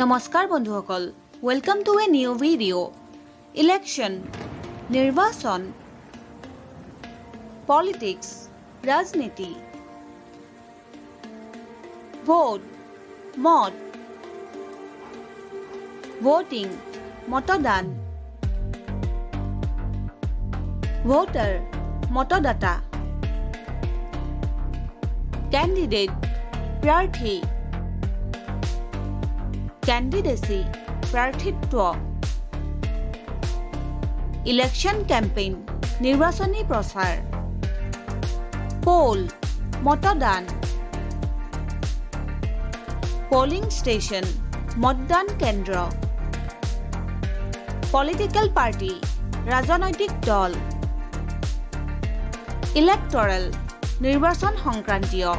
নমস্কাৰ বন্ধুসকল, welcome to a new video. Election নিৰ্বাচন, পলিটিক্স ৰাজনীতি, ভোট মত, ভোটিং মতদান, ভোটাৰ মতদাতা, ক্যান্ডিডেট প্ৰাৰ্থী, ক্যান্ডিডেসি প্ৰাৰ্থিত্ব, ইলেকশন ক্যাম্পেইন নিৰ্বাচনী প্ৰচাৰ, পোল মতদান, পোলিং ষ্টেচন মতদান কেন্দ্ৰ, পলিটিক্যাল পাৰ্টি ৰাজনৈতিক দল, ইলেক্টৰেল নিৰ্বাচন সংক্ৰান্তীয়,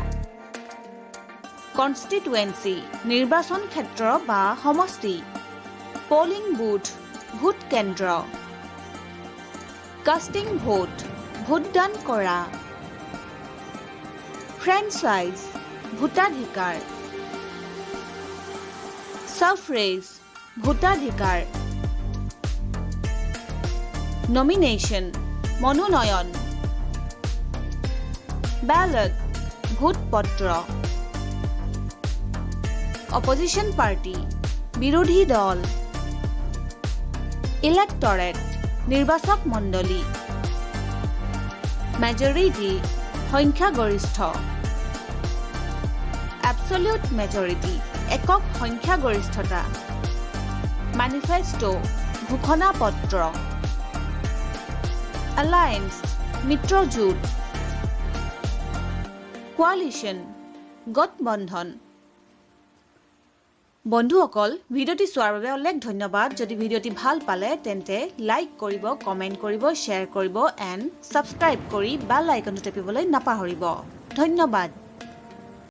কনষ্টিটুৱেন্সি নিৰ্বাচন ক্ষেত্ৰ বা সমষ্টি, পোলিং বুথ ভোট কেন্দ্ৰ, কাষ্টিং ভোট ভোটদান কৰা, ফ্ৰেঞ্চাইজ ভোটাধিকাৰ, সাফ্ৰেজ ভোটাধিকাৰ, নমিনেশ্যন মনোনয়ন, ব্যালট ভোটপত্ৰ, অপজিশন পাৰ্টি বিৰোধী দল, ইলেক্টৰেট নিৰ্বাচক মণ্ডলী, মেজৰিটি সংখ্যাগৰিষ্ঠ, এবছলিউট মেজৰিটি একক সংখ্যাগৰিষ্ঠতা, মেনিফেষ্টো ঘোষণাপত্ৰ, এলায়েন্স মিত্ৰজোঁট, কোয়ালিশন গঠবন্ধন। বন্ধুসকল, ভিডিওটি চোৱাৰ বাবে অলেখ ধন্যবাদ। যদি ভিডিওটি ভাল পালে তেন্তে লাইক কৰিব, কমেন্ট কৰিব, শ্বেয়াৰ কৰিব এণ্ড সাবস্ক্ৰাইব কৰি বেল আইকনটো টিপিবলৈ নাপাহৰিব। ধন্যবাদ।